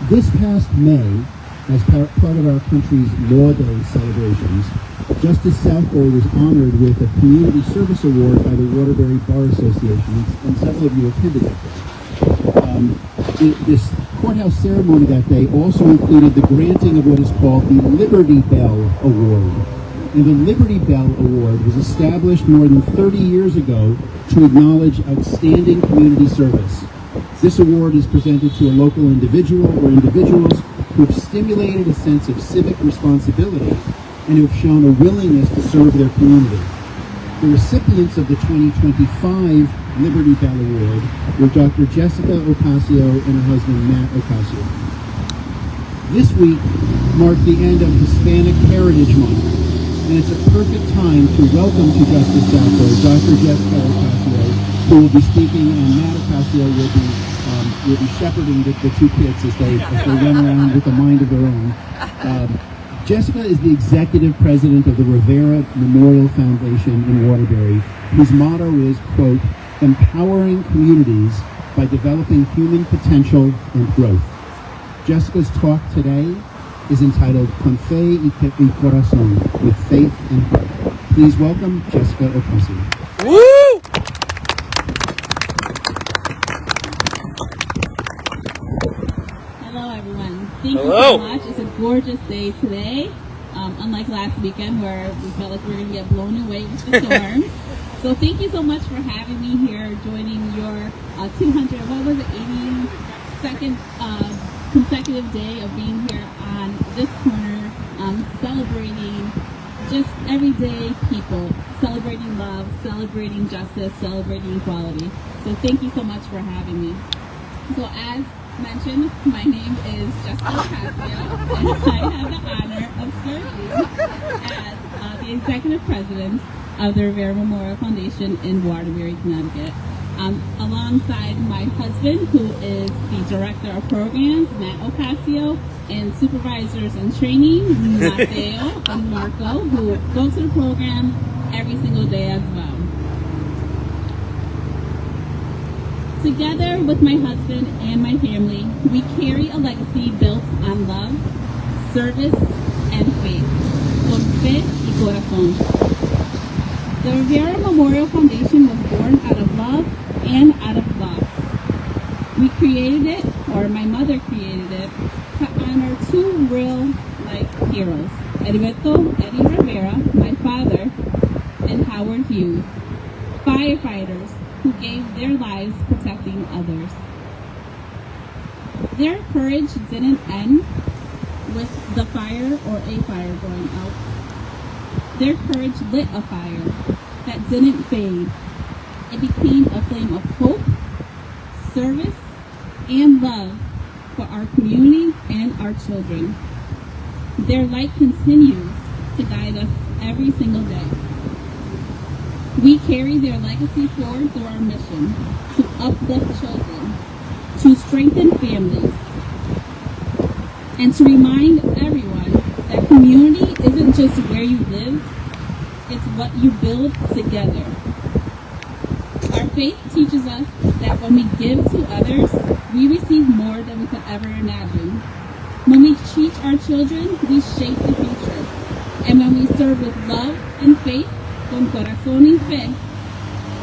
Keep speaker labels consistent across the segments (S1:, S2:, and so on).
S1: This past May, as part of our country's Law Day celebrations, Justice Southbury was honored with a Community Service Award by the Waterbury Bar Association, and several of you attended that day. This courthouse ceremony that day also included the granting of what is called the Liberty Bell Award. And the Liberty Bell Award was established more than 30 years ago to acknowledge outstanding community service. This award is presented to a local individual or individuals who have stimulated a sense of civic responsibility and who have shown a willingness to serve their community. The recipients of the 2025 Liberty Bell Award were Dr. Jessica Ocasio and her husband Matt Ocasio. This week marked the end of Hispanic Heritage Month, and it's a perfect time to welcome to Justice Southbury Dr. Jessica Ocasio, who will be speaking, and Matt Ocasio will be shepherding the two kids as they run around with a mind of their own. Jessica is the executive president of the Rivera Memorial Foundation in Waterbury, whose motto is, quote, empowering communities by developing human potential and growth. Jessica's talk today is entitled Con Fe y Corazón, with faith and heart. Please welcome Jessica Ocasio.
S2: Woo!
S3: Hello, everyone. Thank you so much. It's a gorgeous day today. Unlike last weekend where we felt like we were going to get blown away with the storms. So thank you so much for having me here, joining your 82nd consecutive day of being here on this corner, celebrating just everyday people, celebrating love, celebrating justice, celebrating equality. So thank you so much for having me. So as mentioned, my name is Jessica Ocasio, and I have the honor of serving as the executive president of the Rivera Memorial Foundation in Waterbury, Connecticut. Alongside my husband, who is the director of programs, Matt Ocasio, and supervisors in training, Mateo and Marco, who go to the program every single day as well. Together with my husband and my family, we carry a legacy built on love, service, and faith. Con fe y corazón. The Rivera Memorial Foundation was born out of love and out of loss. We created it, or my mother created it, to honor two real-life heroes, Eddie Rivera, my father, and Howard Hughes, firefighters who gave their lives protecting others. Their courage didn't end with the fire or a fire going out. Their courage lit a fire that didn't fade. It became a flame of hope, service, and love for our community and our children. Their light continues to guide us every single day. We carry their legacy forward through our mission to uplift children, to strengthen families, and to remind everyone that community isn't just where you live, it's what you build together. Our faith teaches us that when we give to others, we receive more than we could ever imagine. When we teach our children, we shape the future. And when we serve with love and faith, con corazón y fe,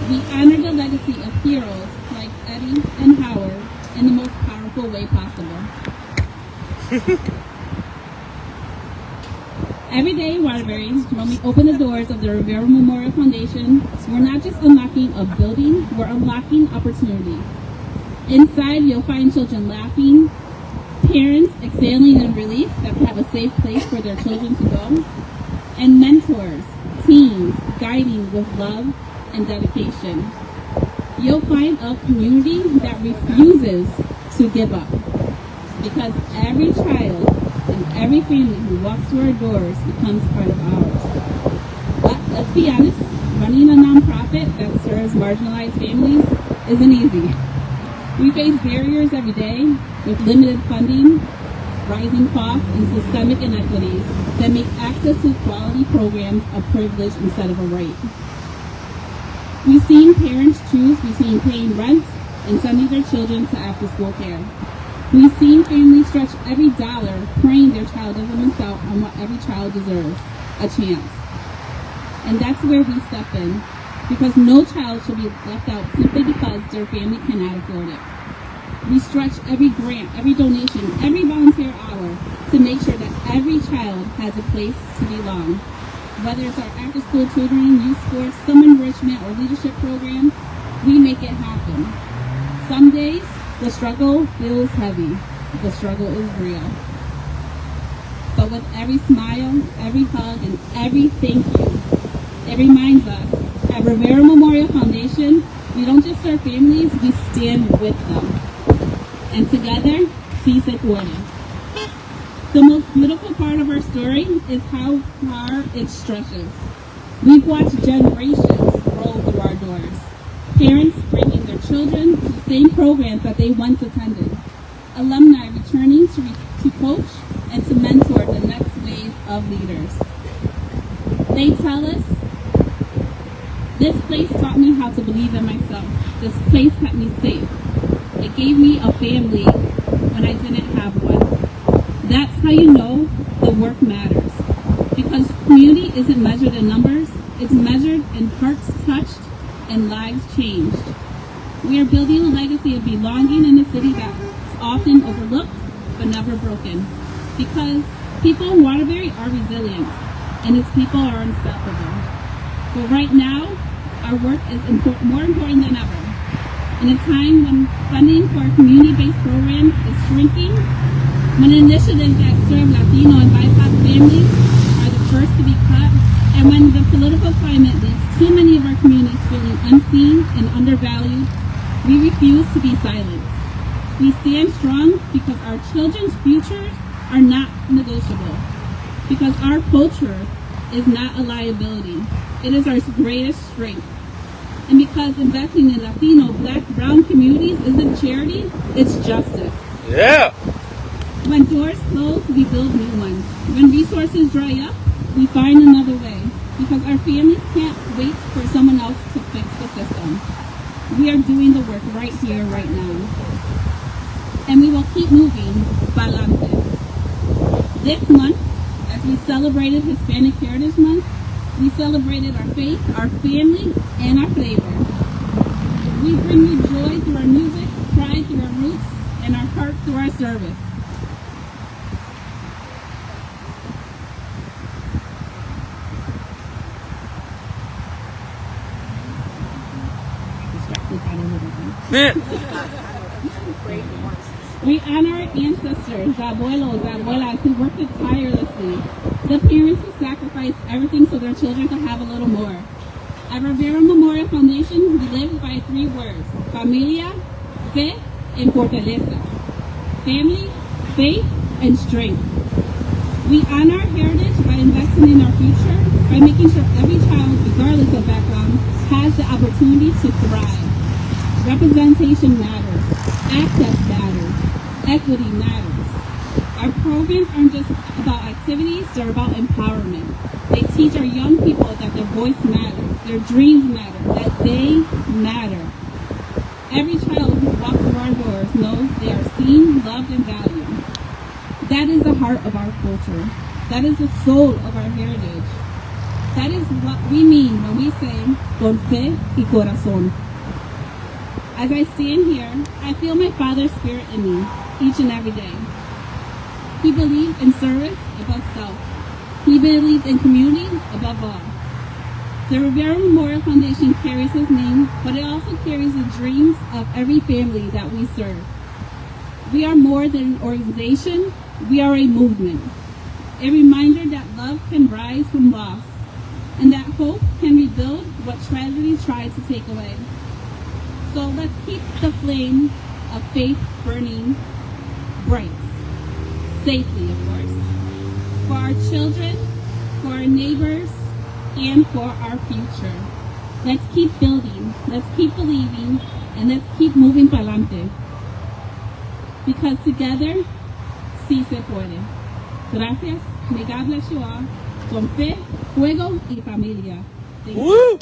S3: we honor the legacy of heroes like Eddie and Howard in the most powerful way possible. Every day in Waterbury, when we open the doors of the Rivera Memorial Foundation, we're not just unlocking a building, we're unlocking opportunity. Inside, you'll find children laughing, parents exhaling in relief that we have a safe place for their children to go, and mentors, teens, guiding with love and dedication. You'll find a community that refuses to give up, because every child and every family who walks through our doors becomes part of ours. But let's be honest, running a nonprofit that serves marginalized families isn't easy. We face barriers every day with limited funding, rising costs, and systemic inequities that make access to quality programs a privilege instead of a right. We've seen parents choose between paying rent and sending their children to after-school care. We've seen families stretch every dollar, praying their child doesn't miss out on what every child deserves, a chance. And that's where we step in, because no child should be left out simply because their family cannot afford it. We stretch every grant, every donation, every volunteer hour to make sure that every child has a place to belong. Whether it's our after-school tutoring, youth sports, summer enrichment, or leadership programs, we make it happen. Some days, the struggle feels heavy. The struggle is real. But with every smile, every hug, and every thank you, it reminds us, at Rivera Memorial Foundation, we don't just serve families, we stand with them. And together, sí se puede. The most beautiful part of our story is how far it stretches. We've watched generations roll through our doors. Parents bringing their children to the same programs that they once attended. Alumni returning to coach and to mentor the next wave of leaders. They tell us, this place taught me how to believe in myself. This place kept me safe. It gave me a family when I didn't have one. That's how you know the work matters. Because community isn't measured in numbers, it's measured in hearts touched and lives changed. We are building a legacy of belonging in a city that's often overlooked but never broken. Because people in Waterbury are resilient and its people are unstoppable. But right now, our work is more important than ever. In a time when funding for community-based programs is shrinking, when initiatives that serve Latino and BIPOC families are the first to be cut, and when the political climate leaves too many of our communities feeling unseen and undervalued, we refuse to be silent. We stand strong because our children's futures are not negotiable, because our culture is not a liability. It is our greatest strength. And because investing in Latino, Black, Brown communities isn't charity, it's justice.
S2: Yeah.
S3: When doors close, we build new ones. When resources dry up, we find another way. Because our families can't wait for someone else to fix the system. We are doing the work right here, right now. And we will keep moving, pa'lante. This month, as we celebrated Hispanic Heritage Month, we celebrated our faith, our family, and our flavor. We bring you joy through our music, pride through our roots, and our heart through our service. We honor our ancestors, the abuelos, the abuelas who worked tirelessly, the parents who sacrificed everything so their children could have a little more. At Rivera Memorial Foundation, we live by 3 words: familia, fe, and fortaleza. Family, faith, and strength. We honor our heritage by investing in our future, by making sure every child, regardless of background, has the opportunity to thrive. Representation matters. Access matters. Equity matters. Our programs aren't just about activities, they're about empowerment. They teach our young people that their voice matters, their dreams matter, that they matter. Every child who walks through our doors knows they are seen, loved, and valued. That is the heart of our culture. That is the soul of our heritage. That is what we mean when we say, con fe y corazón. As I stand here, I feel my Father's Spirit in me, each and every day. He believed in service above self. He believed in community above all. The Rivera Memorial Foundation carries his name, but it also carries the dreams of every family that we serve. We are more than an organization, we are a movement. A reminder that love can rise from loss, and that hope can rebuild what tragedy tried to take away. So let's keep the flame of faith burning bright, safely, of course, for our children, for our neighbors, and for our future. Let's keep building, let's keep believing, and let's keep moving pa'lante. Because together, sí se puede. Gracias. May God bless you all. Con fe, fuego y familia. Thank you.
S2: Woo!